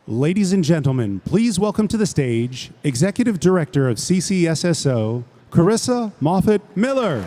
Ladies and gentlemen, please welcome to the stage Executive Director of CCSSO, Carissa Moffett-Miller.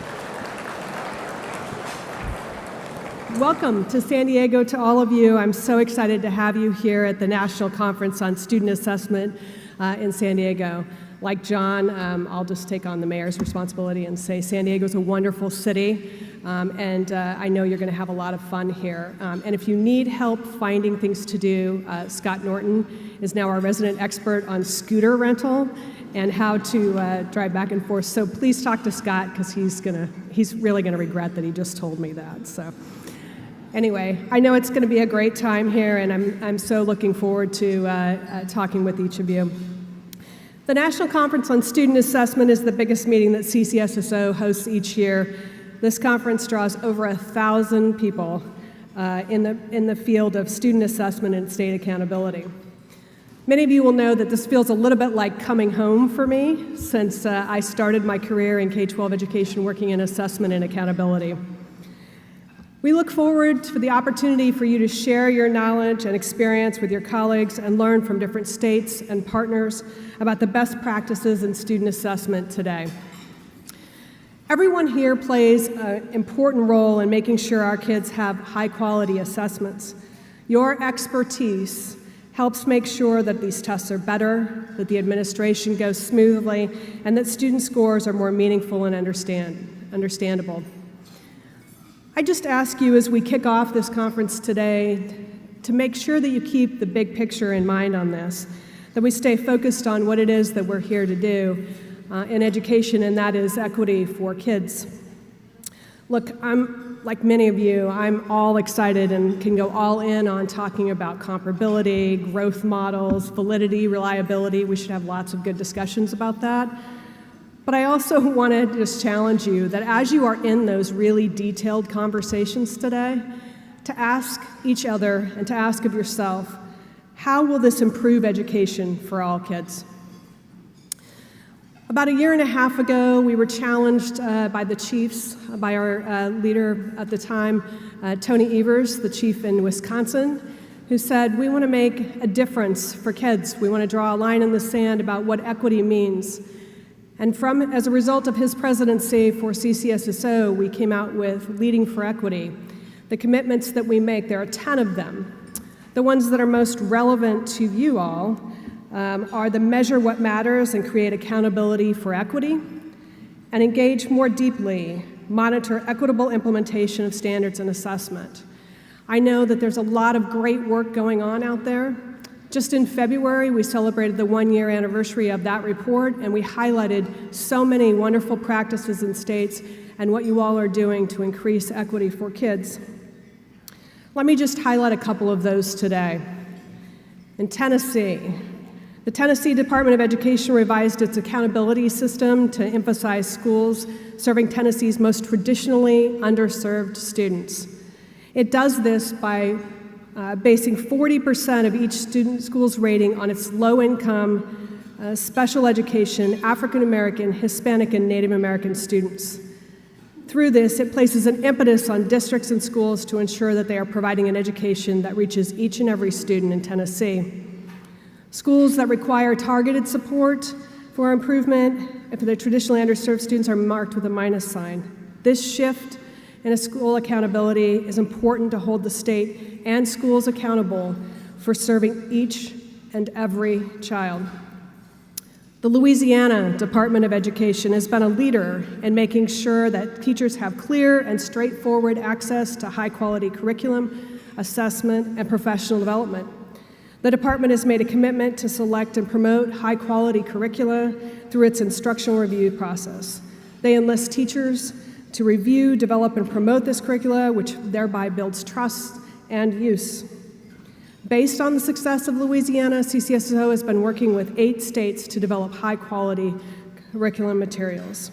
Welcome to San Diego to all of you. I'm so excited to have you here at the National Conference on Student Assessment in San Diego. Like John, I'll just take on the mayor's responsibility and say San Diego's a wonderful city, and I know you're going to have a lot of fun here. And if you need help finding things to do, Scott Norton is now our resident expert on scooter rental and how to drive back and forth. So please talk to Scott, because he's really going to regret that he just told me that. So anyway, I know it's going to be a great time here, and I'm so looking forward to talking with each of you. The National Conference on Student Assessment is the biggest meeting that CCSSO hosts each year. This conference draws over 1,000 people in the field of student assessment and state accountability. Many of you will know that this feels a little bit like coming home for me, since I started my career in K-12 education working in assessment and accountability. We look forward to the opportunity for you to share your knowledge and experience with your colleagues and learn from different states and partners about the best practices in student assessment today. Everyone here plays an important role in making sure our kids have high-quality assessments. Your expertise helps make sure that these tests are better, that the administration goes smoothly, and that student scores are more meaningful and understandable. I just ask you, as we kick off this conference today, to make sure that you keep the big picture in mind on this, that we stay focused on what it is that we're here to do in education, and that is equity for kids. Look, like many of you, I'm all excited and can go all in on talking about comparability, growth models, validity, reliability. We should have lots of good discussions about that. But I also want to just challenge you that as you are in those really detailed conversations today, to ask each other and to ask of yourself, how will this improve education for all kids? About a year and a half ago, we were challenged by the chiefs, by our leader at the time, Tony Evers, the chief in Wisconsin, who said, we want to make a difference for kids. We want to draw a line in the sand about what equity means. And as a result of his presidency for CCSSO, we came out with Leading for Equity. The commitments that we make, there are 10 of them. The ones that are most relevant to you all are the measure what matters and create accountability for equity, and engage more deeply, monitor equitable implementation of standards and assessment. I know that there's a lot of great work going on out there. Just in February, we celebrated the one-year anniversary of that report, and we highlighted so many wonderful practices in states and what you all are doing to increase equity for kids. Let me just highlight a couple of those today. In Tennessee, the Tennessee Department of Education revised its accountability system to emphasize schools serving Tennessee's most traditionally underserved students. It does this by basing 40% of each school's rating on its low-income, special education, African American, Hispanic, and Native American students. Through this, it places an impetus on districts and schools to ensure that they are providing an education that reaches each and every student in Tennessee. Schools that require targeted support for improvement, if they're traditionally underserved students, are marked with a minus sign. This shift in school accountability is important to hold the state and schools accountable for serving each and every child. The Louisiana Department of Education has been a leader in making sure that teachers have clear and straightforward access to high-quality curriculum, assessment, and professional development. The department has made a commitment to select and promote high-quality curricula through its instructional review process. They enlist teachers to review, develop, and promote this curricula, which thereby builds trust and use. Based on the success of Louisiana, CCSSO has been working with 8 states to develop high-quality curriculum materials.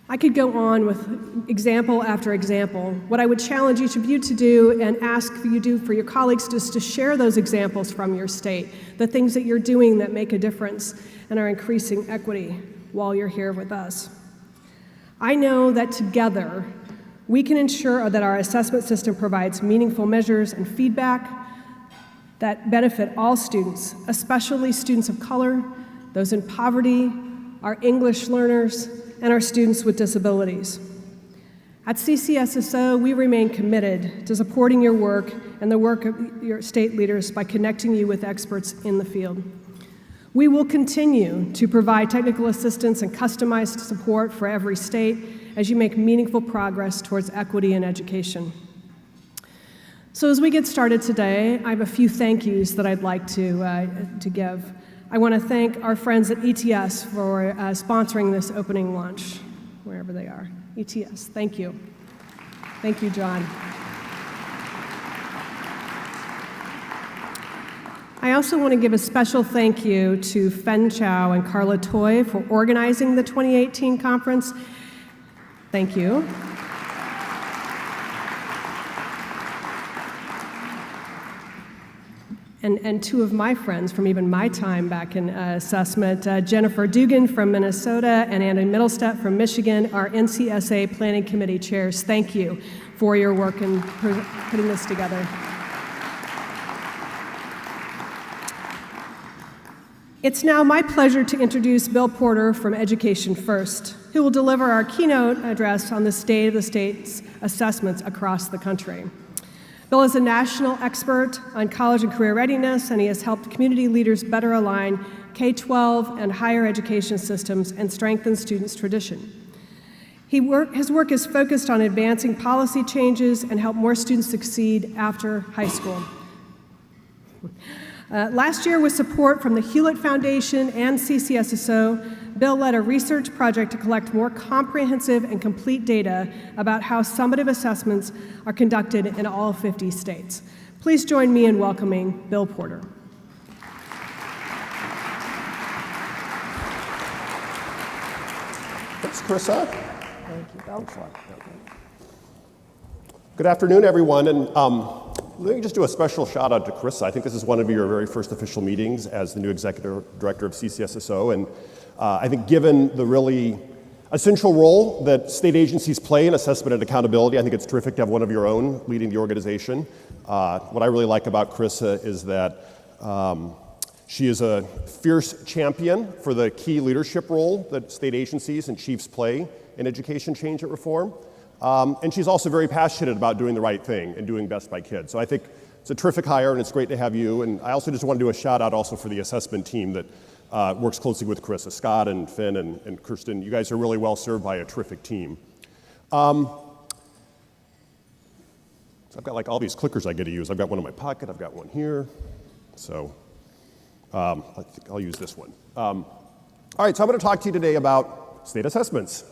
I could go on with example after example. What I would challenge each of you to do and ask you to do for your colleagues is to share those examples from your state, the things that you're doing that make a difference and are increasing equity while you're here with us. I know that together, we can ensure that our assessment system provides meaningful measures and feedback that benefit all students, especially students of color, those in poverty, our English learners, and our students with disabilities. At CCSSO, we remain committed to supporting your work and the work of your state leaders by connecting you with experts in the field. We will continue to provide technical assistance and customized support for every state as you make meaningful progress towards equity in education. So as we get started today, I have a few thank yous that I'd like to give. I want to thank our friends at ETS for sponsoring this opening lunch, wherever they are. ETS, thank you. Thank you, John. I also want to give a special thank you to Fen Chow and Carla Toy for organizing the 2018 conference. Thank you. And two of my friends from even my time back in assessment, Jennifer Dugan from Minnesota and Anna Middlestedt from Michigan, are NCSA Planning Committee chairs. Thank you for your work in putting this together. It's now my pleasure to introduce Bill Porter from Education First, who will deliver our keynote address on the state of the state's assessments across the country. Bill is a national expert on college and career readiness, and he has helped community leaders better align K-12 and higher education systems and strengthen students' tradition. His work is focused on advancing policy changes and help more students succeed after high school. Last year, with support from the Hewlett Foundation and CCSSO, Bill led a research project to collect more comprehensive and complete data about how summative assessments are conducted in all 50 states. Please join me in welcoming Bill Porter. Thanks, Carissa. Thank you, Bill. Good afternoon, everyone. And let me just do a special shout out to Carissa. I think this is one of your very first official meetings as the new executive director of CCSSO. And I think given the really essential role that state agencies play in assessment and accountability, I think it's terrific to have one of your own leading the organization. What I really like about Carissa is that she is a fierce champion for the key leadership role that state agencies and chiefs play in education change and reform. And she's also very passionate about doing the right thing and doing best by kids. So I think it's a terrific hire, and it's great to have you. And I also just want to do a shout out also for the assessment team that works closely with Carissa. Scott and Finn and Kirsten, you guys are really well served by a terrific team. So I've got like all these clickers I get to use. I've got one in my pocket, I've got one here. So I think I'll use this one. All right, so I'm going to talk to you today about state assessments.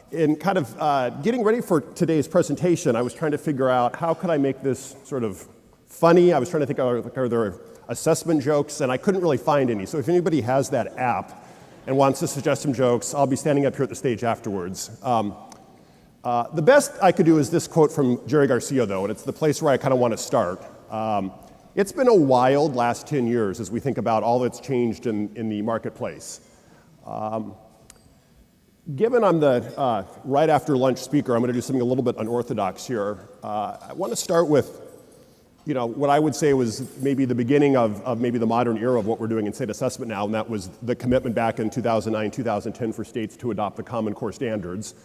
In kind of getting ready for today's presentation, I was trying to figure out how could I make this sort of funny. I was trying to think, are there assessment jokes? And I couldn't really find any. So if anybody has that app and wants to suggest some jokes, I'll be standing up here at the stage afterwards. The best I could do is this quote from Jerry Garcia, though, and it's the place where I kind of want to start. It's been a wild last 10 years as we think about all that's changed in the marketplace. Given I'm the right after lunch speaker, I'm going to do something a little bit unorthodox here. I want to start with, what I would say was maybe the beginning of maybe the modern era of what we're doing in state assessment now, and that was the commitment back in 2009, 2010 for states to adopt the Common Core standards,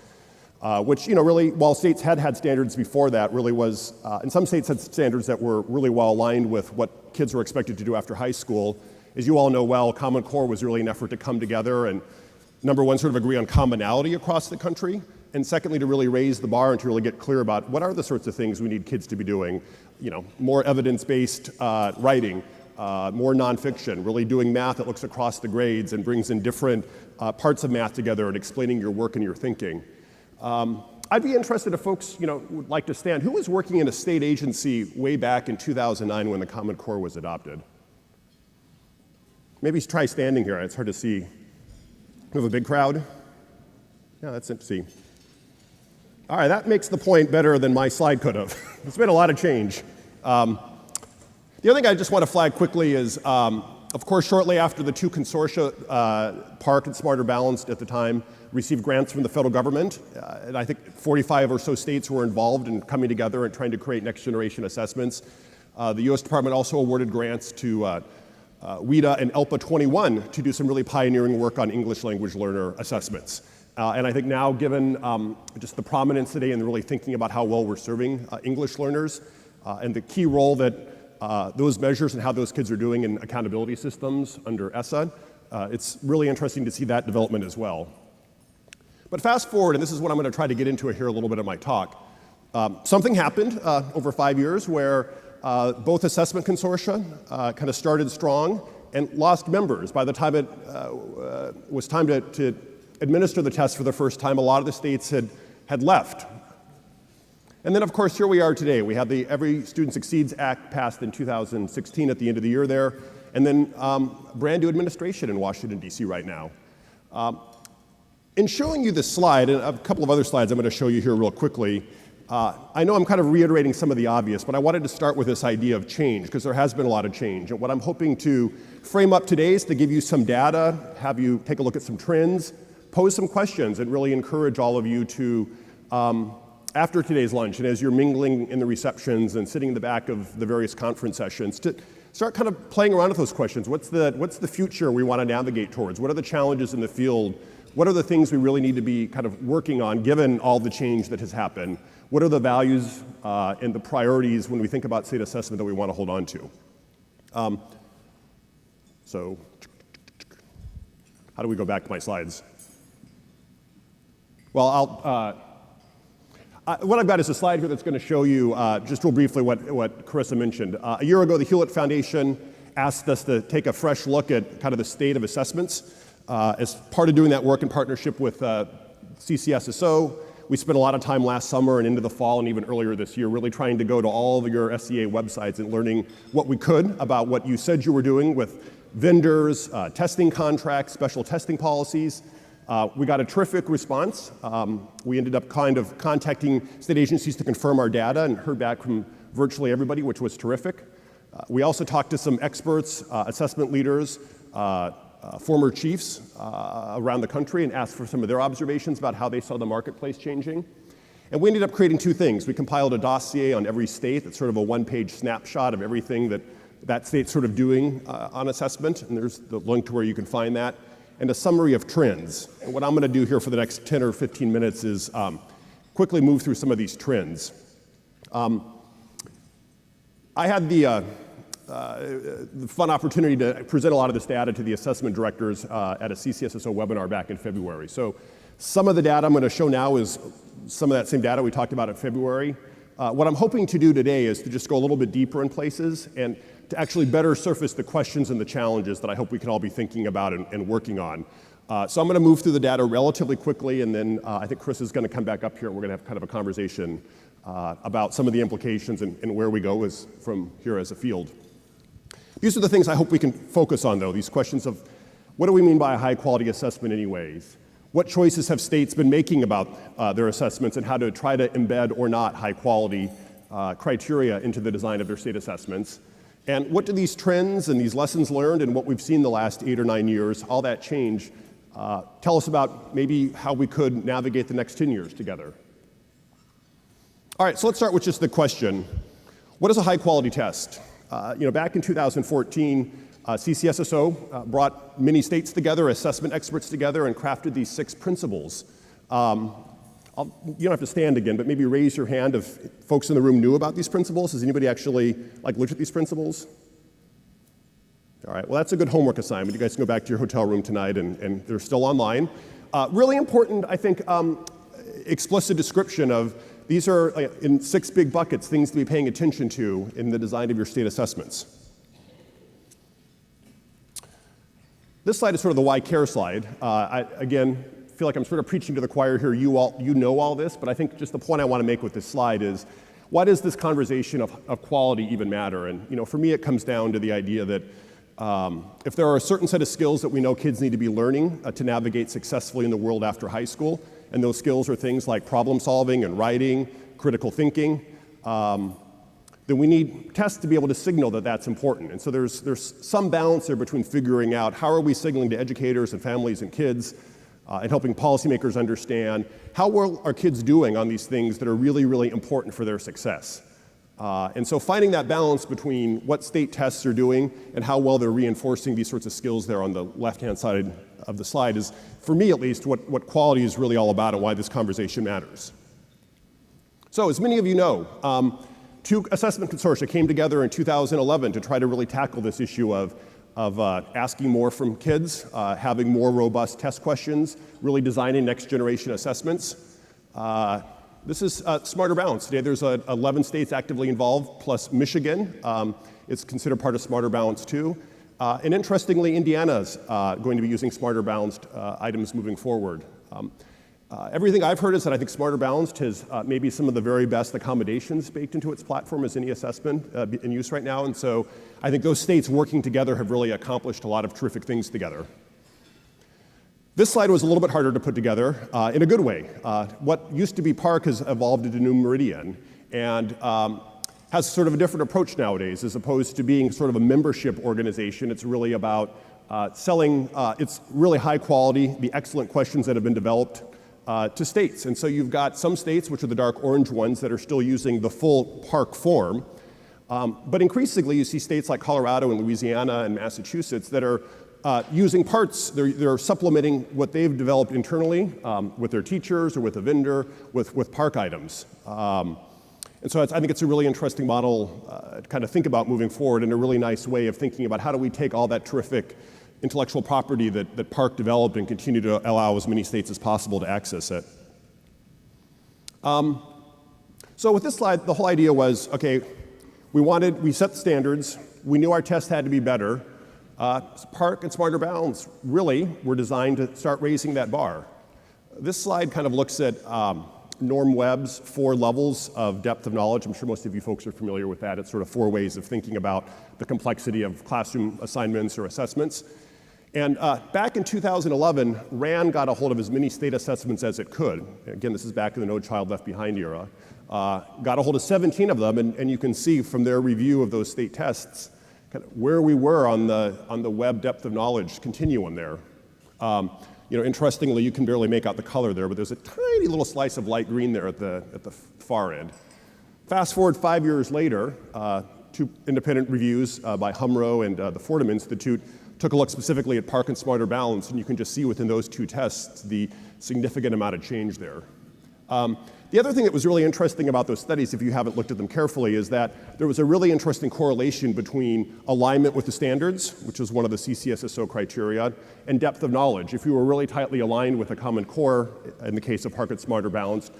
which, really, while states had standards before that, really was, and some states had standards that were really well aligned with what kids were expected to do after high school. As you all know well, Common Core was really an effort to come together and, number one, sort of agree on commonality across the country, and secondly, to really raise the bar and to really get clear about what are the sorts of things we need kids to be doing. More evidence-based writing, more nonfiction, really doing math that looks across the grades and brings in different parts of math together and explaining your work and your thinking. I'd be interested if folks, would like to stand. Who was working in a state agency way back in 2009 when the Common Core was adopted? Maybe try standing here. It's hard to see. We have a big crowd? Yeah, that's interesting. All right, that makes the point better than my slide could have. It's been a lot of change. The other thing I just want to flag quickly is, of course, shortly after the two consortia, Park and Smarter Balanced at the time, received grants from the federal government, and I think 45 or so states were involved in coming together and trying to create next generation assessments. The U.S. Department also awarded grants to WIDA and ELPA 21 to do some really pioneering work on English language learner assessments. And I think now, given just the prominence today and really thinking about how well we're serving English learners and the key role that those measures and how those kids are doing in accountability systems under ESSA, it's really interesting to see that development as well. But fast forward, and this is what I'm going to try to get into here a little bit of my talk. Something happened over 5 years where both assessment consortia kind of started strong and lost members. By the time it was time to administer the test for the first time, a lot of the states had left. And then, of course, here we are today. We have the Every Student Succeeds Act passed in 2016 at the end of the year there, and then brand new administration in Washington, D.C. right now. In showing you this slide, and a couple of other slides I'm going to show you here real quickly, I know I'm kind of reiterating some of the obvious, but I wanted to start with this idea of change, because there has been a lot of change. And what I'm hoping to frame up today is to give you some data, have you take a look at some trends, pose some questions, and really encourage all of you to, after today's lunch, and as you're mingling in the receptions and sitting in the back of the various conference sessions, to start kind of playing around with those questions. What's the future we want to navigate towards? What are the challenges in the field? What are the things we really need to be kind of working on given all the change that has happened? What are the values and the priorities when we think about state assessment that we want to hold on to? So how do we go back to my slides? Well, what I've got is a slide here that's going to show you just real briefly what Carissa mentioned. A year ago, the Hewlett Foundation asked us to take a fresh look at kind of the state of assessments. As part of doing that work in partnership with CCSSO, we spent a lot of time last summer and into the fall and even earlier this year really trying to go to all of your SCA websites and learning what we could about what you said you were doing with vendors, testing contracts, special testing policies. We got a terrific response. We ended up kind of contacting state agencies to confirm our data and heard back from virtually everybody, which was terrific. We also talked to some experts, assessment leaders, former chiefs around the country and asked for some of their observations about how they saw the marketplace changing. And we ended up creating two things. We compiled a dossier on every state that's sort of a one-page snapshot of everything that state's sort of doing on assessment, and there's the link to where you can find that, and a summary of trends. And what I'm going to do here for the next 10 or 15 minutes is quickly move through some of these trends. I had the fun opportunity to present a lot of this data to the assessment directors at a CCSSO webinar back in February. So some of the data I'm going to show now is some of that same data we talked about in February. What I'm hoping to do today is to just go a little bit deeper in places and to actually better surface the questions and the challenges that I hope we can all be thinking about and working on. So I'm going to move through the data relatively quickly, and then I think Chris is going to come back up here and we're going to have kind of a conversation about some of the implications and where we go from here as a field. These are the things I hope we can focus on, though, these questions of what do we mean by a high-quality assessment anyways? What choices have states been making about their assessments and how to try to embed or not high-quality criteria into the design of their state assessments? And what do these trends and these lessons learned and what we've seen the last 8 or 9 years, all that change, tell us about maybe how we could navigate the next 10 years together? All right, so let's start with just the question, what is a high-quality test? Back in 2014, CCSSO brought many states together, assessment experts together, and crafted these 6 principles. You don't have to stand again, but maybe raise your hand if folks in the room knew about these principles. Has anybody actually looked at these principles? All right, well, that's a good homework assignment. You guys can go back to your hotel room tonight, and they're still online. Really important, I think, explicit description of these are in 6 big buckets, things to be paying attention to in the design of your state assessments. This slide is sort of the why care slide. Again, feel like I'm sort of preaching to the choir here. You know all this, but I think just the point I want to make with this slide is, why does this conversation of quality even matter? And for me, it comes down to the idea that if there are a certain set of skills that we know kids need to be learning to navigate successfully in the world after high school, and those skills are things like problem solving and writing, critical thinking, then we need tests to be able to signal that that's important. And so there's some balance there between figuring out how are we signaling to educators and families and kids and helping policymakers understand how well are kids doing on these things that are really, really important for their success. And so finding that balance between what state tests are doing and how well they're reinforcing these sorts of skills there on the left-hand side of the slide is, for me at least, what quality is really all about and why this conversation matters. So as many of you know, two assessment consortia came together in 2011 to try to really tackle this issue of asking more from kids, having more robust test questions, really designing next generation assessments. This is Smarter Balance. Today there's 11 states actively involved, plus Michigan. It's considered part of Smarter Balance too. And interestingly, Indiana's going to be using Smarter Balanced items moving forward. Everything I've heard is that I think Smarter Balanced has maybe some of the very best accommodations baked into its platform as any assessment in use right now. And so I think those states working together have really accomplished a lot of terrific things together. This slide was a little bit harder to put together in a good way. What used to be Park has evolved into New Meridian and has sort of a different approach nowadays. As opposed to being sort of a membership organization, it's really about selling its really high quality, the excellent questions that have been developed to states. And so you've got some states, which are the dark orange ones, that are still using the full Park form. But increasingly, you see states like Colorado and Louisiana and Massachusetts that are using parts. They're supplementing what they've developed internally with their teachers or with a vendor with Park items. And so I think it's a really interesting model to kind of think about moving forward, and a really nice way of thinking about how do we take all that terrific intellectual property that Park developed and continue to allow as many states as possible to access it. So with this slide, the whole idea was, okay, we set the standards, we knew our test had to be better. Park and Smarter Balance really were designed to start raising that bar. This slide kind of looks at Norm Webb's 4 levels of depth of knowledge. I'm sure most of you folks are familiar with that. It's sort of 4 ways of thinking about the complexity of classroom assignments or assessments. And back in 2011, RAND got a hold of as many state assessments as it could. Again, this is back in the No Child Left Behind era. Got a hold of 17 of them, and you can see from their review of those state tests kind of where we were on the Webb depth of knowledge continuum there. Interestingly, you can barely make out the color there, but there's a tiny little slice of light green there at the far end. Fast forward 5 years later, 2 independent reviews by Humro and the Fordham Institute took a look specifically at Park and Smarter Balance, and you can just see within those 2 tests the significant amount of change there. The other thing that was really interesting about those studies, if you haven't looked at them carefully, is that there was a really interesting correlation between alignment with the standards, which was one of the CCSSO criteria, and depth of knowledge. If you were really tightly aligned with a common core, in the case of Park and Smarter Balanced,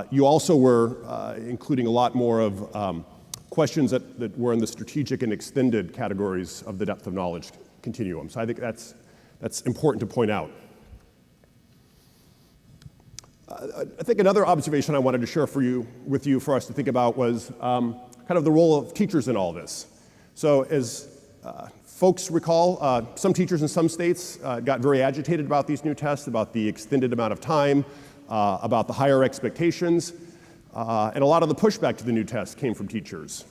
you also were including a lot more of questions that were in the strategic and extended categories of the depth of knowledge continuum. So I think that's important to point out. I think another observation I wanted to share with you for us to think about was kind of the role of teachers in all this. So as folks recall, some teachers in some states got very agitated about these new tests, about the extended amount of time, about the higher expectations, and a lot of the pushback to the new tests came from teachers.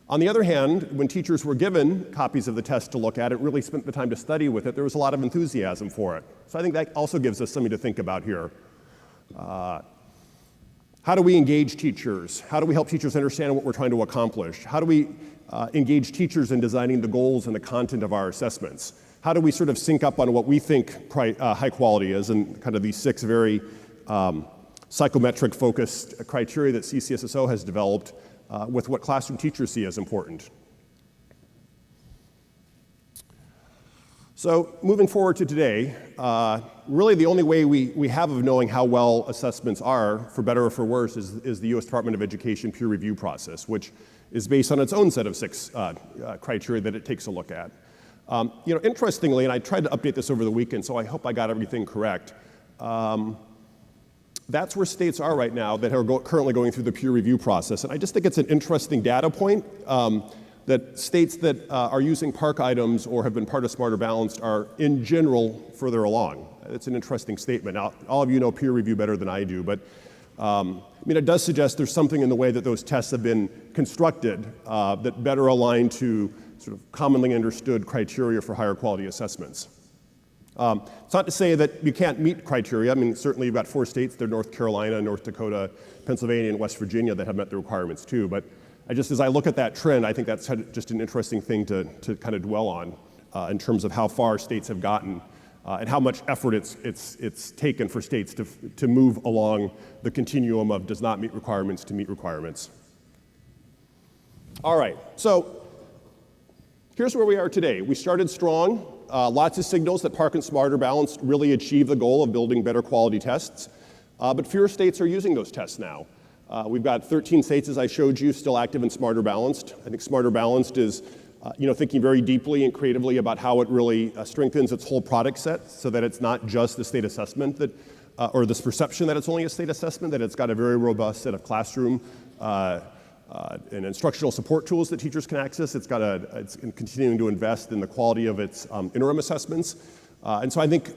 On the other hand, when teachers were given copies of the test to look at it, really spent the time to study with it, there was a lot of enthusiasm for it. So I think that also gives us something to think about here. How do we engage teachers? How do we help teachers understand what we're trying to accomplish? How do we engage teachers in designing the goals and the content of our assessments? How do we sort of sync up on what we think high quality is, and kind of these 6 very psychometric focused criteria that CCSSO has developed with what classroom teachers see as important? So moving forward to today, really the only way we have of knowing how well assessments are, for better or for worse, is the U.S. Department of Education peer review process, which is based on its own set of 6 criteria that it takes a look at. Interestingly, and I tried to update this over the weekend, so I hope I got everything correct, that's where states are right now that are currently going through the peer review process. And I just think it's an interesting data point that states that are using Park items or have been part of Smarter Balanced are, in general, further along. It's an interesting statement. Now, all of you know peer review better than I do, but it does suggest there's something in the way that those tests have been constructed that better align to sort of commonly understood criteria for higher quality assessments. It's not to say that you can't meet criteria. Certainly you've got 4 states, they're North Carolina, North Dakota, Pennsylvania, and West Virginia that have met the requirements too, but as I look at that trend, I think that's just an interesting thing to kind of dwell on in terms of how far states have gotten and how much effort it's taken for states to move along the continuum of does not meet requirements to meet requirements. All right, so here's where we are today. We started strong, lots of signals that Park and Smarter Balanced really achieve the goal of building better quality tests, but fewer states are using those tests now. We've got 13 states, as I showed you, still active in Smarter Balanced. I think Smarter Balanced is thinking very deeply and creatively about how it really strengthens its whole product set so that it's not just the state assessment that, or this perception that it's only a state assessment, that it's got a very robust set of classroom and instructional support tools that teachers can access. It's continuing to invest in the quality of its interim assessments. And so I think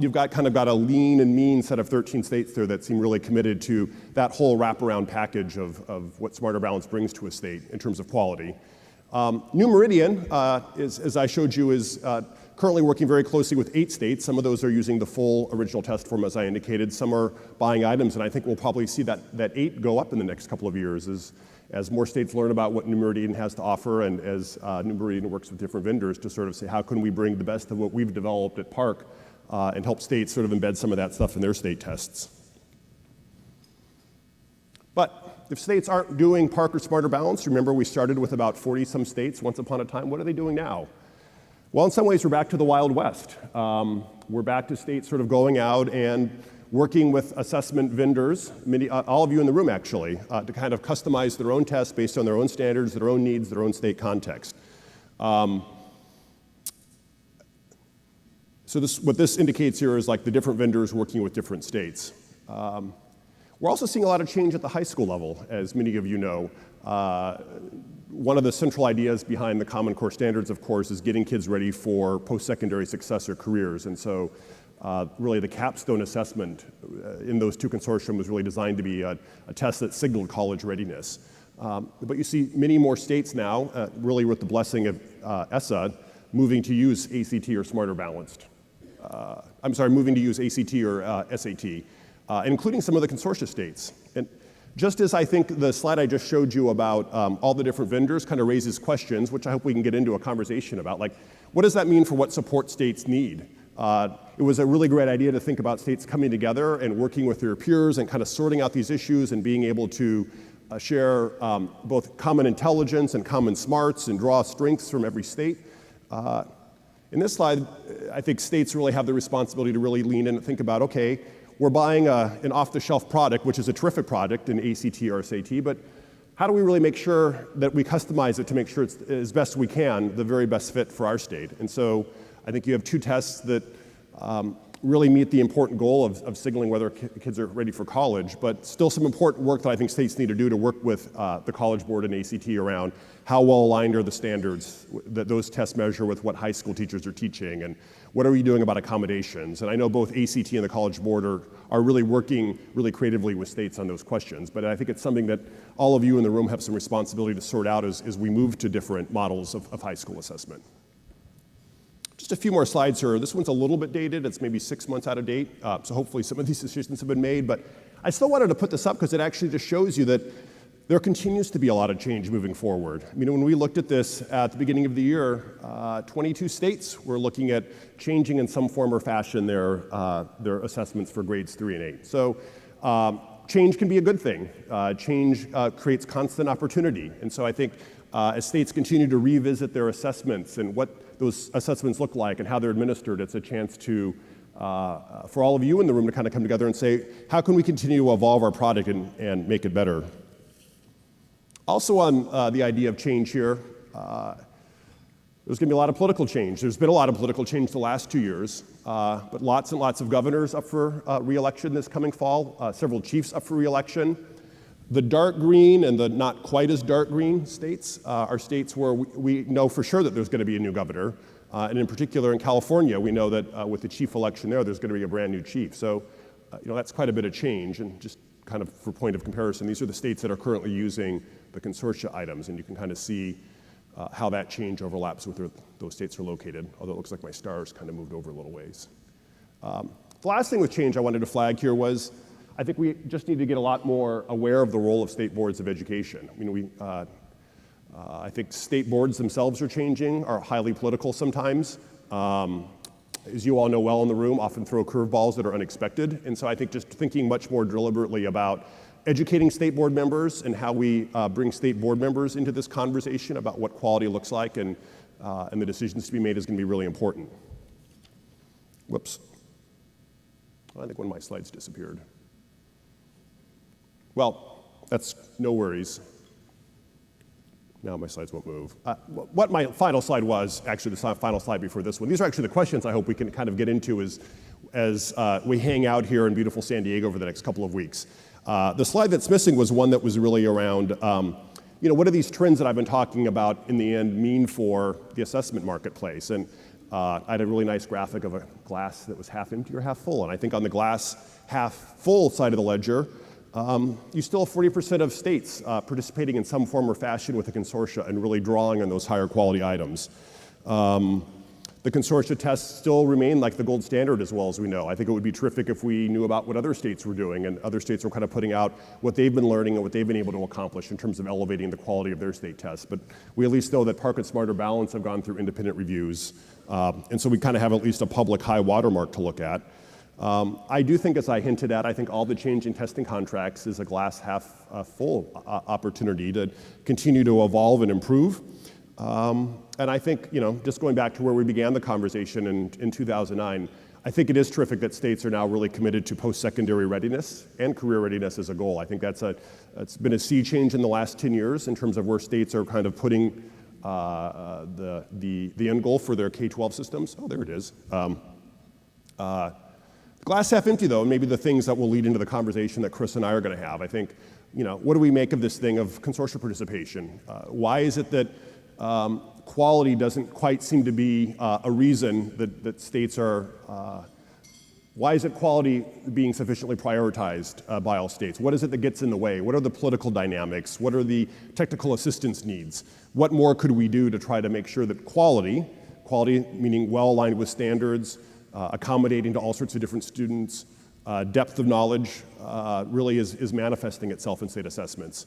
you've got a lean and mean set of 13 states there that seem really committed to that whole wraparound package of what Smarter Balance brings to a state in terms of quality. New Meridian, as I showed you, is currently working very closely with 8 states. Some of those are using the full original test form, as I indicated. Some are buying items, and I think we'll probably see that 8 go up in the next couple of years as more states learn about what New Meridian has to offer, and as New Meridian works with different vendors to sort of say, how can we bring the best of what we've developed at Park and help states sort of embed some of that stuff in their state tests. But if states aren't doing Park or Smarter Balance, remember we started with about 40-some states once upon a time. What are they doing now? Well, in some ways, we're back to the Wild West. We're back to states sort of going out and working with assessment vendors, all of you in the room actually, to kind of customize their own tests based on their own standards, their own needs, their own state context. So what this indicates here is like the different vendors working with different states. We're also seeing a lot of change at the high school level, as many of you know. One of the central ideas behind the Common Core standards, of course, is getting kids ready for post-secondary success or careers. And so really the capstone assessment in those 2 consortium was really designed to be a test that signaled college readiness. But you see many more states now, really with the blessing of ESSA, moving to use ACT or Smarter Balanced. Moving to use ACT or SAT, including some of the consortia states. And just as I think the slide I just showed you about all the different vendors kind of raises questions, which I hope we can get into a conversation about, like, what does that mean for what support states need? It was a really great idea to think about states coming together and working with their peers and kind of sorting out these issues and being able to share both common intelligence and common smarts and draw strengths from every state. In this slide, I think states really have the responsibility to really lean in and think about, okay, we're buying an off-the-shelf product, which is a terrific product in ACT or SAT, but how do we really make sure that we customize it to make sure it's, as best we can, the very best fit for our state? And so I think you have 2 tests that really meet the important goal of signaling whether kids are ready for college, but still some important work that I think states need to do to work with the College Board and ACT around how well aligned are the standards that those tests measure with what high school teachers are teaching, and what are we doing about accommodations? And I know both ACT and the College Board are really working really creatively with states on those questions, but I think it's something that all of you in the room have some responsibility to sort out as we move to different models of high school assessment. Just a few more slides here. This one's a little bit dated. It's maybe 6 months out of date, so hopefully some of these decisions have been made, but I still wanted to put this up because it actually just shows you that there continues to be a lot of change moving forward. I mean, when we looked at this at the beginning of the year, 22 states were looking at changing in some form or fashion their assessments for grades 3 and 8. So change can be a good thing. Change creates constant opportunity. And so I think as states continue to revisit their assessments and what those assessments look like and how they're administered, it's a chance to, for all of you in the room to kind of come together and say, how can we continue to evolve our product and make it better? Also on the idea of change here, there's going to be a lot of political change. There's been a lot of political change the last 2 years, but lots and lots of governors up for re-election this coming fall, several chiefs up for re-election. The dark green and the not quite as dark green states are states where we know for sure that there's going to be a new governor. And in particular in California, we know that with the chief election there's going to be a brand new chief. So that's quite a bit of change. And just kind of for point of comparison, these are the states that are currently using the consortia items, and you can kind of see how that change overlaps with where those states are located, although it looks like my stars kind of moved over a little ways. The last thing with change I wanted to flag here was I think we just need to get a lot more aware of the role of state boards of education. I mean, I think state boards themselves are changing, are highly political sometimes. As you all know well in the room, often throw curveballs that are unexpected. And so I think just thinking much more deliberately about educating state board members and how we bring state board members into this conversation about what quality looks like and the decisions to be made is going to be really important. Whoops. I think one of my slides disappeared. Well, that's no worries. Now my slides won't move. What my final slide was, actually the final slide before this one, these are actually the questions I hope we can kind of get into as we hang out here in beautiful San Diego over the next couple of weeks. The slide that's missing was one that was really around, what do these trends that I've been talking about in the end mean for the assessment marketplace? And I had a really nice graphic of a glass that was half empty or half full. And I think on the glass half full side of the ledger, you still have 40% of states participating in some form or fashion with a consortia and really drawing on those higher quality items. The consortia tests still remain like the gold standard as well as we know. I think it would be terrific if we knew about what other states were doing and other states were kind of putting out what they've been learning and what they've been able to accomplish in terms of elevating the quality of their state tests. But we at least know that Park and Smarter Balance have gone through independent reviews. And so we kind of have at least a public high watermark to look at. I do think, as I hinted at, I think all the change in testing contracts is a glass half full opportunity to continue to evolve and improve. And I think, just going back to where we began the conversation in 2009, I think it is terrific that states are now really committed to post-secondary readiness and career readiness as a goal. I think it's been a sea change in the last 10 years in terms of where states are kind of putting the end goal for their K-12 systems. Oh, there it is. Glass half empty, though, and maybe the things that will lead into the conversation that Chris and I are going to have. I think, what do we make of this thing of consortia participation? Why is it that quality doesn't quite seem to be a reason that states are, why isn't quality being sufficiently prioritized by all states? What is it that gets in the way? What are the political dynamics? What are the technical assistance needs? What more could we do to try to make sure that quality meaning well aligned with standards, accommodating to all sorts of different students, depth of knowledge really is manifesting itself in state assessments.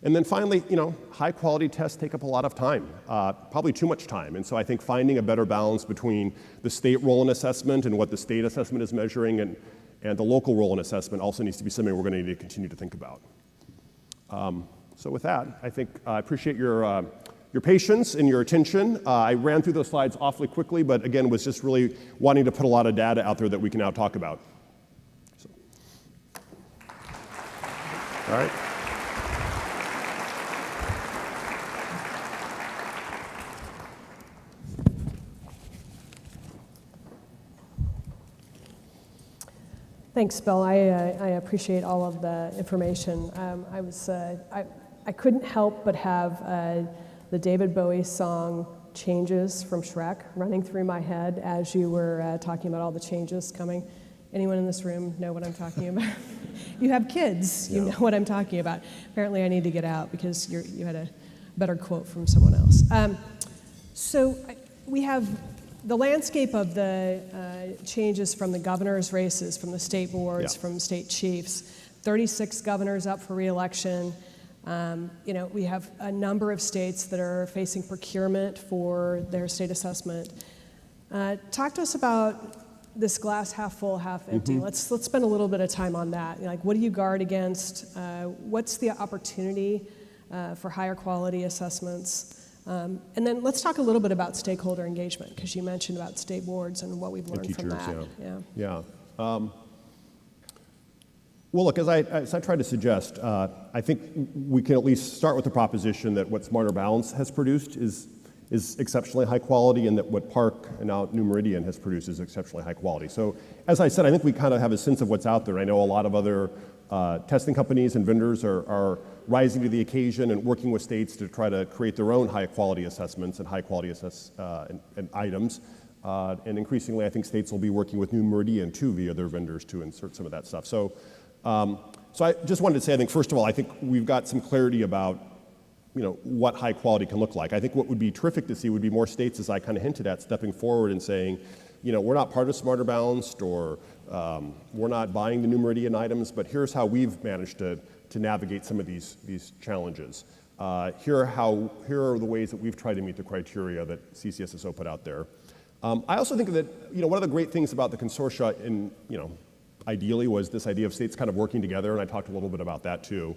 And then finally, high quality tests take up a lot of time, probably too much time. And so I think finding a better balance between the state role in assessment and what the state assessment is measuring and the local role in assessment also needs to be something we're going to need to continue to think about. So with that, I think I appreciate your patience and your attention. I ran through those slides awfully quickly, but again, was just really wanting to put a lot of data out there that we can now talk about. So. All right. Thanks, Bill. I appreciate all of the information. I couldn't help but have the David Bowie song "Changes" from Shrek running through my head as you were talking about all the changes coming. Anyone in this room know what I'm talking about? You have kids, you know what I'm talking about. Apparently I need to get out because you had a better quote from someone else. So we have the landscape of the changes from the governor's races, from the state boards, from state chiefs, 36 governors up for re-election. We have a number of states that are facing procurement for their state assessment. Talk to us about this glass half full, half empty. Let's spend a little bit of time on that. What do you guard against? What's the opportunity for higher quality assessments? And then let's talk a little bit about stakeholder engagement, because you mentioned about state boards and what we've learned from that. Well, look, as I tried to suggest, I think we can at least start with the proposition that what Smarter Balance has produced is exceptionally high quality, and that what Park and now New Meridian has produced is exceptionally high quality. So, as I said, I think we kind of have a sense of what's out there. I know a lot of other testing companies and vendors are rising to the occasion and working with states to try to create their own high quality assessments and high quality and items. And increasingly, I think states will be working with New Meridian too via their vendors to insert some of that stuff. So I just wanted to say, I think first of all, I think we've got some clarity about what high quality can look like. I think what would be terrific to see would be more states, as I kind of hinted at, stepping forward and saying, we're not part of Smarter Balanced, or we're not buying the New Meridian items, but here's how we've managed to navigate some of these challenges. Here are the ways that we've tried to meet the criteria that CCSSO put out there. I also think that one of the great things about the consortia, ideally, was this idea of states kind of working together, and I talked a little bit about that too.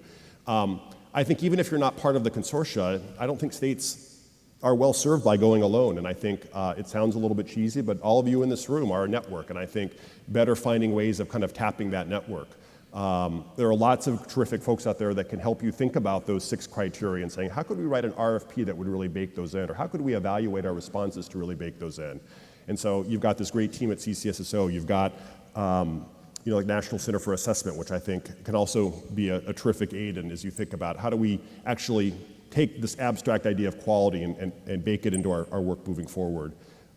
I think even if you're not part of the consortia, I don't think states are well served by going alone, and I think it sounds a little bit cheesy, but all of you in this room are a network, and I think better finding ways of kind of tapping that network. There are lots of terrific folks out there that can help you think about those 6 criteria and saying, how could we write an RFP that would really bake those in, or how could we evaluate our responses to really bake those in? And so you've got this great team at CCSSO, you've got like National Center for Assessment, which I think can also be a terrific aid in as you think about how do we actually take this abstract idea of quality and bake it into our work moving forward.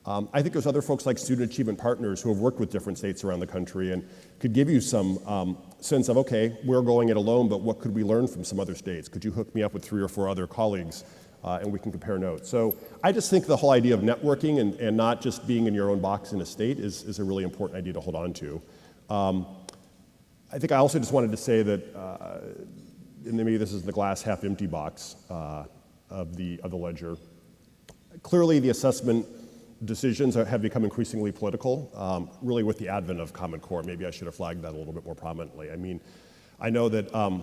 I think there's other folks like Student Achievement Partners who have worked with different states around the country and could give you some sense of, okay, we're going it alone, but what could we learn from some other states? Could you hook me up with 3 or 4 other colleagues and we can compare notes? So I just think the whole idea of networking and not just being in your own box in a state is a really important idea to hold on to. I think I also just wanted to say that, and maybe this is the glass half empty box of the ledger. Clearly, the assessment decisions have become increasingly political, really with the advent of Common Core. Maybe I should have flagged that a little bit more prominently. I mean, I know that a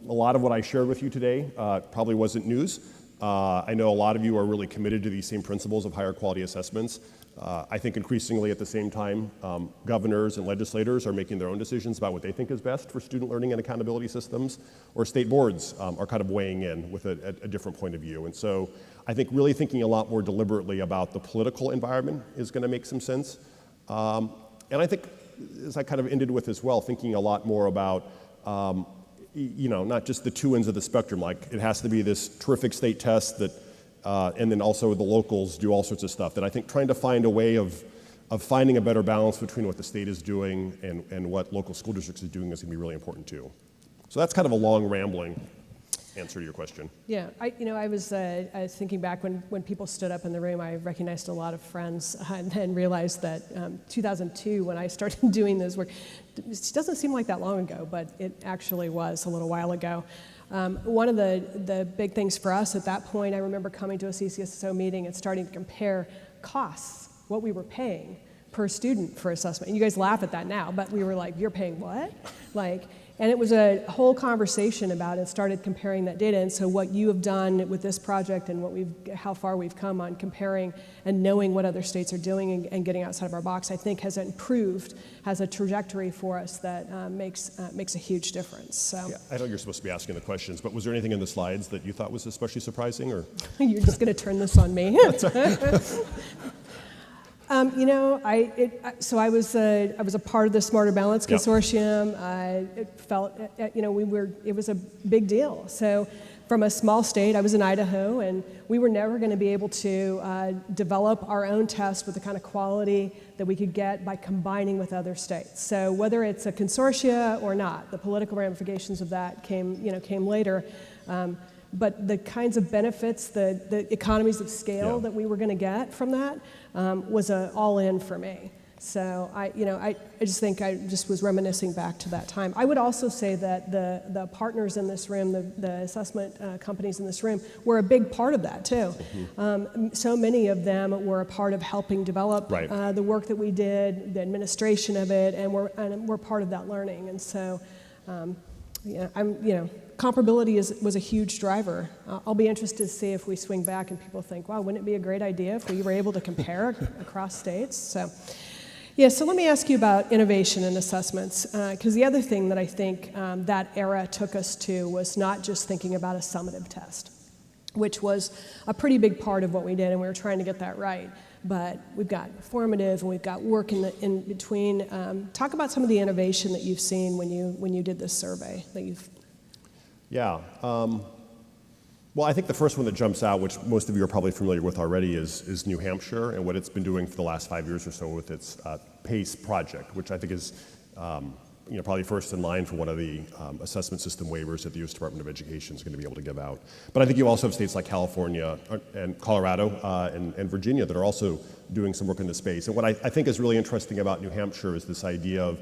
lot of what I shared with you today probably wasn't news. I know a lot of you are really committed to these same principles of higher quality assessments. I think increasingly at the same time, governors and legislators are making their own decisions about what they think is best for student learning and accountability systems, or state boards are kind of weighing in with a different point of view. And so I think really thinking a lot more deliberately about the political environment is going to make some sense. And I think, as I kind of ended with as well, thinking a lot more about not just the 2 ends of the spectrum, like it has to be this terrific state test that and then also the locals do all sorts of stuff, that I think trying to find a way of finding a better balance between what the state is doing and what local school districts is doing is going to be really important too. So that's kind of a long, rambling answer to your question. Yeah, I was thinking back when people stood up in the room, I recognized a lot of friends and then realized that 2002, when I started doing this work, it doesn't seem like that long ago, but it actually was a little while ago. One of the big things for us at that point, I remember coming to a CCSSO meeting and starting to compare costs, what we were paying per student for assessment. And you guys laugh at that now, but we were like, you're paying what? And it was a whole conversation about it, started comparing that data. And so what you have done with this project and how far we've come on comparing and knowing what other states are doing and getting outside of our box, I think has a trajectory for us that makes a huge difference. So. Yeah, I know you're supposed to be asking the questions, but was there anything in the slides that you thought was especially surprising? Or You're just going to turn this on me? So I was a part of the Smarter Balance Consortium. It felt, it was a big deal. So from a small state, I was in Idaho, and we were never going to be able to develop our own test with the kind of quality that we could get by combining with other states. So whether it's a consortia or not, the political ramifications of that came later. But the kinds of benefits, the economies of scale that we were going to get from that was all in for me. So I just think I just was reminiscing back to that time. I would also say that the partners in this room, the assessment companies in this room, were a big part of that too. Mm-hmm. So many of them were a part of helping develop the work that we did, the administration of it, and we're part of that learning. And so, comparability was a huge driver. I'll be interested to see if we swing back and people think, wow, wouldn't it be a great idea if we were able to compare across states? So let me ask you about innovation and assessments, because the other thing that I think that era took us to was not just thinking about a summative test, which was a pretty big part of what we did, and we were trying to get that right. But we've got formative and we've got work in between. Talk about some of the innovation that you've seen when you did this survey that you've. Yeah. Well, I think the first one that jumps out, which most of you are probably familiar with already, is New Hampshire and what it's been doing for the last 5 years or so with its PACE project, which I think is probably first in line for one of the assessment system waivers that the U.S. Department of Education is going to be able to give out. But I think you also have states like California and Colorado and Virginia that are also doing some work in this space. And what I think is really interesting about New Hampshire is this idea of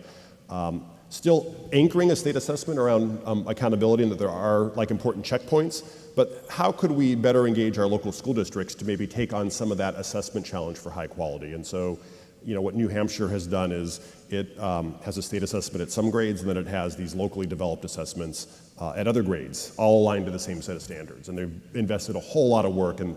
Still anchoring a state assessment around accountability and that there are like important checkpoints, but how could we better engage our local school districts to maybe take on some of that assessment challenge for high quality? And so, what New Hampshire has done is it has a state assessment at some grades, and then it has these locally developed assessments at other grades, all aligned to the same set of standards. And they've invested a whole lot of work in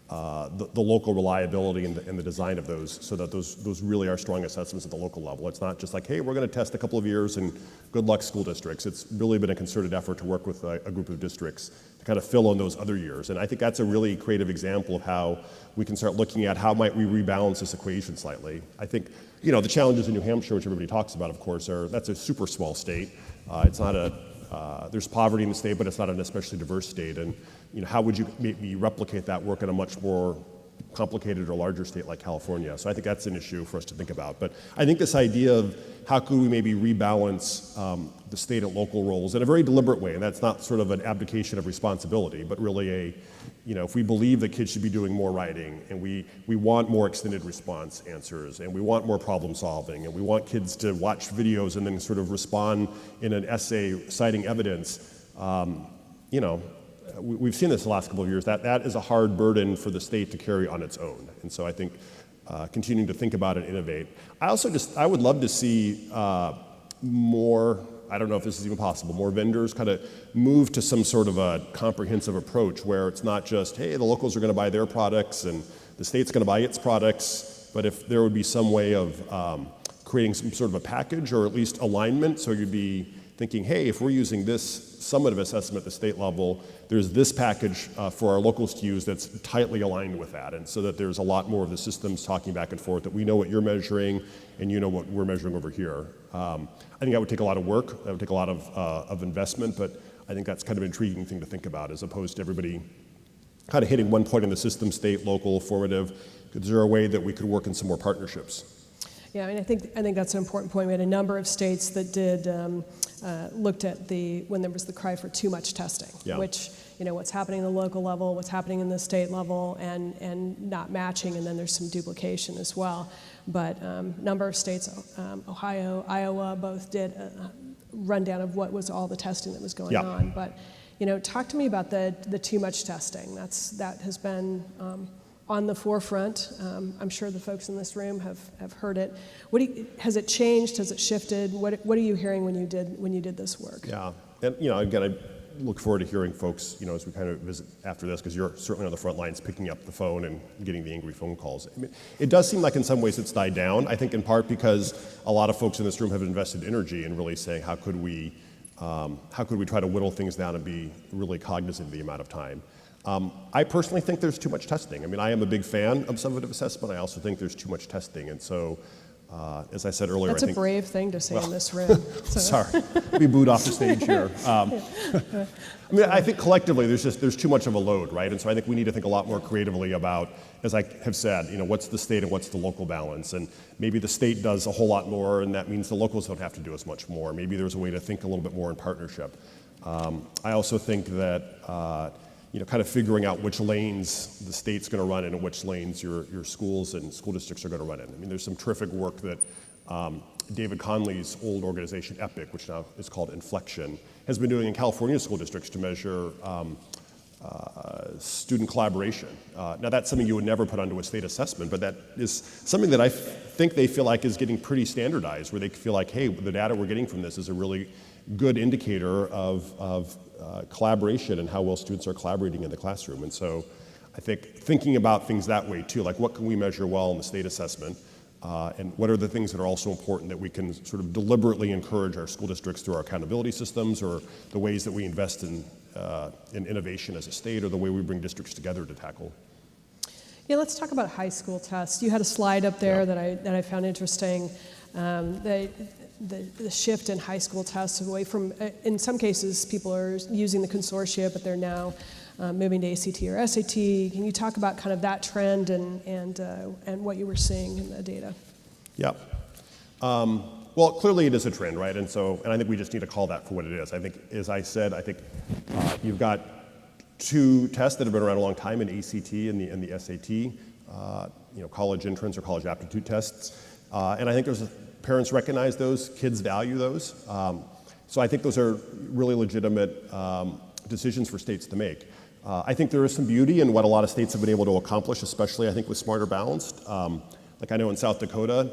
the local reliability and the design of those, so that those really are strong assessments at the local level. It's not just like, hey, we're going to test a couple of years and good luck school districts. It's really been a concerted effort to work with a group of districts to kind of fill in those other years. And I think that's a really creative example of how we can start looking at how might we rebalance this equation slightly. I think, the challenges in New Hampshire, which everybody talks about, of course, that's a super small state. It's not there's poverty in the state, but it's not an especially diverse state. And how would you maybe replicate that work in a much more complicated or larger state like California? So I think that's an issue for us to think about. But I think this idea of how could we maybe rebalance the state and local roles in a very deliberate way, and that's not sort of an abdication of responsibility, but really if we believe that kids should be doing more writing, and we want more extended response answers, and we want more problem solving, and we want kids to watch videos and then sort of respond in an essay citing evidence, we've seen this the last couple of years, that is a hard burden for the state to carry on its own. And so I think continuing to think about and innovate. I would love to see more, I don't know if this is even possible, more vendors kind of move to some sort of a comprehensive approach where it's not just, hey, the locals are going to buy their products and the state's going to buy its products, but if there would be some way of creating some sort of a package or at least alignment, so you'd be thinking, hey, if we're using this summative assessment at the state level, there's this package for our locals to use that's tightly aligned with that, and so that there's a lot more of the systems talking back and forth, that we know what you're measuring and you know what we're measuring over here. I think that would take a lot of work, that would take a lot of investment, but I think that's kind of an intriguing thing to think about, as opposed to everybody kind of hitting one point in the system, state, local, formative. Is there a way that we could work in some more partnerships? Yeah, I think that's an important point. We had a number of states that did looked at when there was the cry for too much testing, which what's happening at the local level, what's happening in the state level, and not matching, and then there's some duplication as well. But number of states, Ohio, Iowa, both did a rundown of what was all the testing that was going on. But talk to me about the too much testing. That has been on the forefront. I'm sure the folks in this room have heard it. Has it changed? Has it shifted? What are you hearing when you did this work? Yeah, and again, I look forward to hearing folks, as we kind of visit after this, because you're certainly on the front lines picking up the phone and getting the angry phone calls. I mean, it does seem like in some ways it's died down. I think in part because a lot of folks in this room have invested energy in really saying how could we try to whittle things down and be really cognizant of the amount of time. I personally think there's too much testing. I mean, I am a big fan of summative assessment. I also think there's too much testing. And so, as I said earlier, that's a brave thing to say in this room. So. Sorry, be booed off the stage here. I mean, I think collectively there's too much of a load, right? And so I think we need to think a lot more creatively about, as I have said, what's the state and what's the local balance. And maybe the state does a whole lot more, and that means the locals don't have to do as much more. Maybe there's a way to think a little bit more in partnership. I also think that kind of figuring out which lanes the state's going to run in and which lanes your schools and school districts are going to run in. I mean, there's some terrific work that David Conley's old organization, EPIC, which now is called Inflection, has been doing in California school districts to measure student collaboration. Now, that's something you would never put onto a state assessment, but that is something that I think they feel like is getting pretty standardized, where they feel like, hey, the data we're getting from this is a really good indicator of collaboration and how well students are collaborating in the classroom. And so I think thinking about things that way too, like what can we measure well in the state assessment, and what are the things that are also important that we can sort of deliberately encourage our school districts through our accountability systems, or the ways that we invest in innovation as a state, or the way we bring districts together to tackle. Yeah, let's talk about high school tests. You had a slide up there that I found interesting. The shift in high school tests away from, in some cases, people are using the consortia, but they're now moving to ACT or SAT. Can you talk about kind of that trend and what you were seeing in the data? Yeah. Well, clearly it is a trend, right? And I think we just need to call that for what it is. I think, as I said, you've got two tests that have been around a long time in ACT and the SAT, college entrance or college aptitude tests. And I think parents recognize those, kids value those. So I think those are really legitimate decisions for states to make. I think there is some beauty in what a lot of states have been able to accomplish, especially I think with Smarter Balanced. Like I know in South Dakota,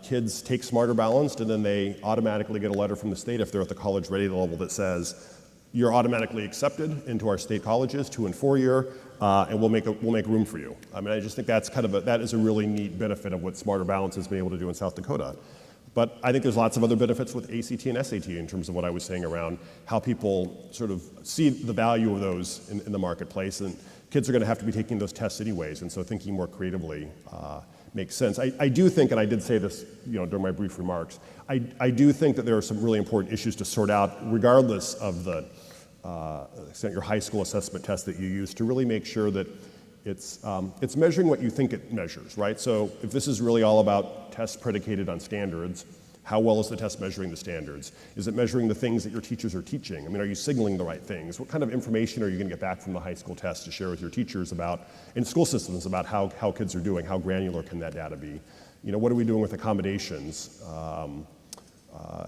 kids take Smarter Balanced and then they automatically get a letter from the state if they're at the college ready level that says, you're automatically accepted into our state colleges, 2- and 4-year, and we'll make room for you. I mean, I just think that's that is a really neat benefit of what Smarter Balance has been able to do in South Dakota. But I think there's lots of other benefits with ACT and SAT in terms of what I was saying around how people sort of see the value of those in the marketplace. And kids are going to have to be taking those tests anyways, and so thinking more creatively makes sense. I do think, and I did say this during my brief remarks, I do think that there are some really important issues to sort out regardless of the extent your high school assessment test that you use, to really make sure that it's measuring what you think it measures, right? So if this is really all about tests predicated on standards, how well is the test measuring the standards? Is it measuring the things that your teachers are teaching? I mean, are you signaling the right things? What kind of information are you going to get back from the high school test to share with your teachers about, in school systems, about how kids are doing? How granular can that data be? What are we doing with accommodations?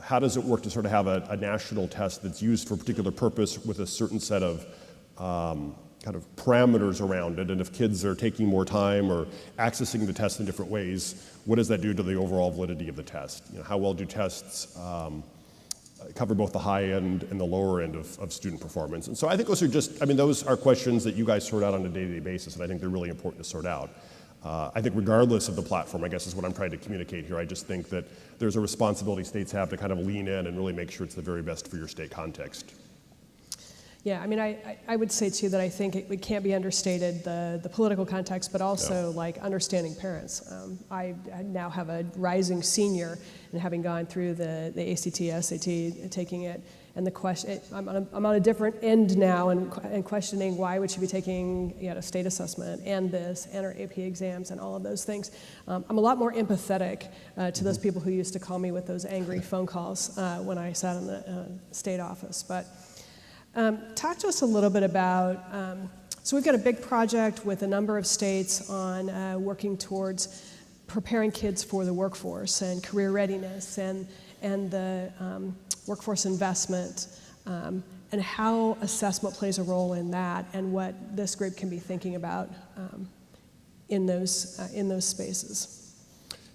How does it work to sort of have a national test that's used for a particular purpose with a certain set of kind of parameters around it? And if kids are taking more time or accessing the test in different ways, what does that do to the overall validity of the test? How well do tests cover both the high end and the lower end of student performance? And so I think those are questions that you guys sort out on a day-to-day basis, and I think they're really important to sort out. I think regardless of the platform, I guess is what I'm trying to communicate here, I just think that there's a responsibility states have to kind of lean in and really make sure it's the very best for your state context. Yeah, I mean, I would say too that I think it can't be understated, the political context, but also like understanding parents. I now have a rising senior, and having gone through the ACT, SAT, taking it, and the question, I'm on a different end now, and questioning why would she be taking a state assessment and this and her AP exams and all of those things. I'm a lot more empathetic to those people who used to call me with those angry phone calls when I sat in the state office. But talk to us a little bit about, so we've got a big project with a number of states on working towards preparing kids for the workforce and career readiness and the workforce investment, and how assessment plays a role in that, and what this group can be thinking about in those spaces.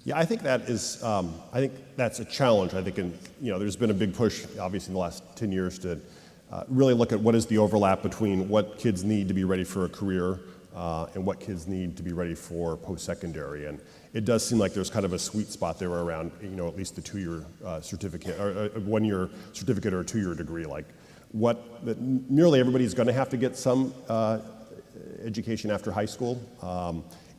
Yeah, I think that's a challenge. I think there's been a big push, obviously, in the last 10 years to really look at what is the overlap between what kids need to be ready for a career and what kids need to be ready for post-secondary. And it does seem like there's kind of a sweet spot there around, at least the 2-year certificate, or a 1-year certificate or a 2-year degree. Like, nearly everybody's going to have to get some education after high school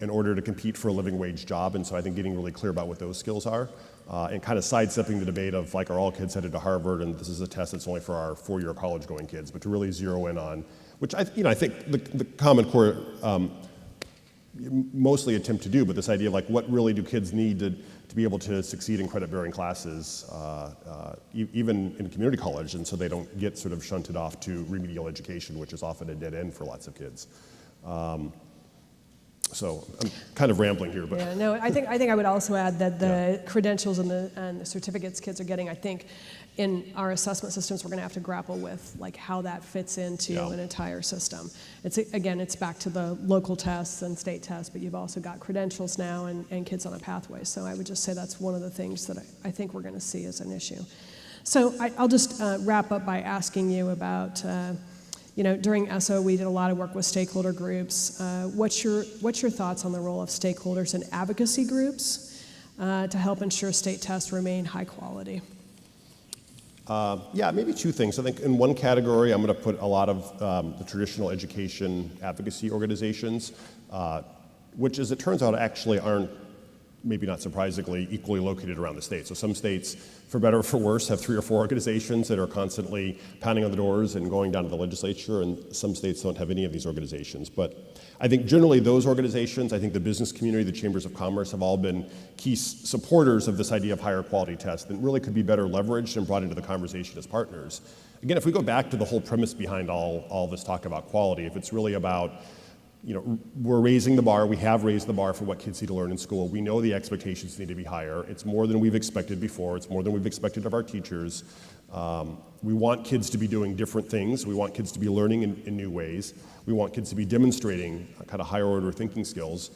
in order to compete for a living wage job. And so I think getting really clear about what those skills are and kind of sidestepping the debate of, like, are all kids headed to Harvard and this is a test that's only for our 4-year college-going kids, but to really zero in on, which I think the Common Core mostly attempt to do, but this idea of, like, what really do kids need to be able to succeed in credit-bearing classes, even in community college, and so they don't get sort of shunted off to remedial education, which is often a dead end for lots of kids. So I'm kind of rambling here, but yeah, no, I think I would also add that the credentials and the certificates kids are getting, I think, in our assessment systems, we're going to have to grapple with, like, how that fits into an entire system. It's back to the local tests and state tests, but you've also got credentials now and kids on a pathway. So I would just say that's one of the things that I think we're going to see as an issue. So I'll just wrap up by asking you about. During ESSO, we did a lot of work with stakeholder groups. What's your thoughts on the role of stakeholders and advocacy groups to help ensure state tests remain high quality? Maybe two things. I think in one category, I'm going to put a lot of the traditional education advocacy organizations, which, as it turns out, actually aren't, maybe not surprisingly, equally located around the state. So some states, for better or for worse, have 3 or 4 organizations that are constantly pounding on the doors and going down to the legislature, and some states don't have any of these organizations. But I think generally those organizations, I think the business community, the chambers of commerce, have all been key supporters of this idea of higher quality tests that really could be better leveraged and brought into the conversation as partners. Again, if we go back to the whole premise behind all this talk about quality, if it's really about we're raising the bar. We have raised the bar for what kids need to learn in school. We know the expectations need to be higher. It's more than we've expected before. It's more than we've expected of our teachers. We want kids to be doing different things. We want kids to be learning in new ways. We want kids to be demonstrating kind of higher order thinking skills.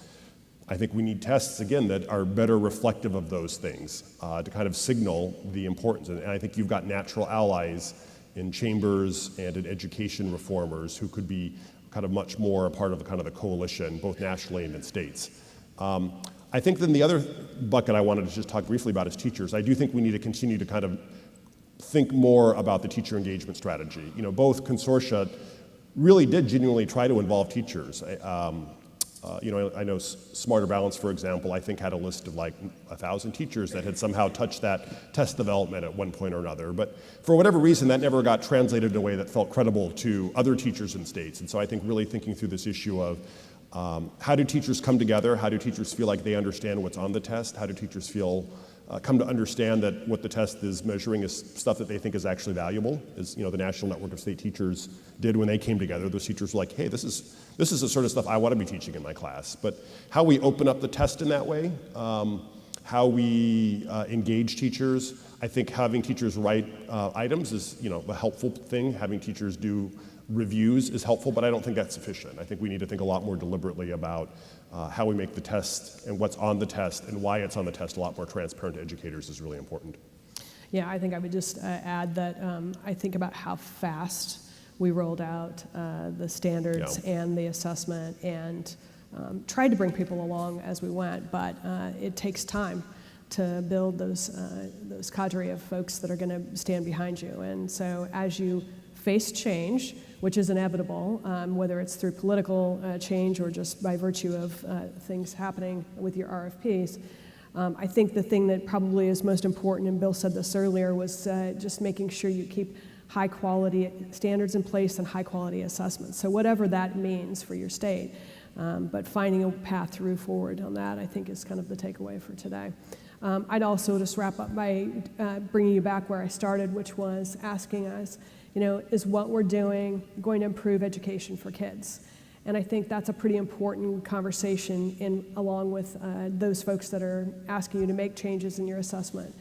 I think we need tests, again, that are better reflective of those things to kind of signal the importance. And I think you've got natural allies in chambers and in education reformers who could be kind of much more a part of the coalition, both nationally and in states. I think then the other bucket I wanted to just talk briefly about is teachers. I do think we need to continue to kind of think more about the teacher engagement strategy. Both consortia really did genuinely try to involve teachers. I know Smarter Balance, for example, I think had a list of like 1,000 teachers that had somehow touched that test development at one point or another. But for whatever reason, that never got translated in a way that felt credible to other teachers in states. And so I think really thinking through this issue of how do teachers come together? How do teachers feel like they understand what's on the test? How do teachers feel come to understand that what the test is measuring is stuff that they think is actually valuable? As the National Network of State Teachers did when they came together. Those teachers were like, hey, this is the sort of stuff I want to be teaching in my class. But how we open up the test in that way, how we engage teachers, I think having teachers write items is a helpful thing. Having teachers do reviews is helpful, but I don't think that's sufficient. I think we need to think a lot more deliberately about how we make the test and what's on the test and why it's on the test a lot more transparent to educators is really important. Yeah, I think I would just add that I think about how fast we rolled out the standards and the assessment and tried to bring people along as we went, but it takes time to build those cadre of folks that are going to stand behind you. And so as you face change, which is inevitable, whether it's through political change or just by virtue of things happening with your RFPs. I think the thing that probably is most important, and Bill said this earlier, was just making sure you keep high quality standards in place and high quality assessments. So whatever that means for your state, but finding a path through forward on that, I think, is kind of the takeaway for today. I'd also just wrap up by bringing you back where I started, which was asking us, is what we're doing going to improve education for kids? And I think that's a pretty important conversation along with those folks that are asking you to make changes in your assessment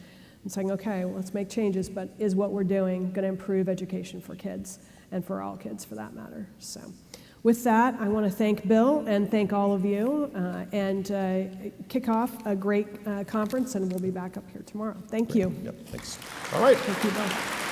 and saying, okay, well, let's make changes, but is what we're doing going to improve education for kids and for all kids for that matter? So with that, I want to thank Bill and thank all of you and kick off a great conference, and we'll be back up here tomorrow. Thank you. Yep, thanks. All right. Thank you, Bill.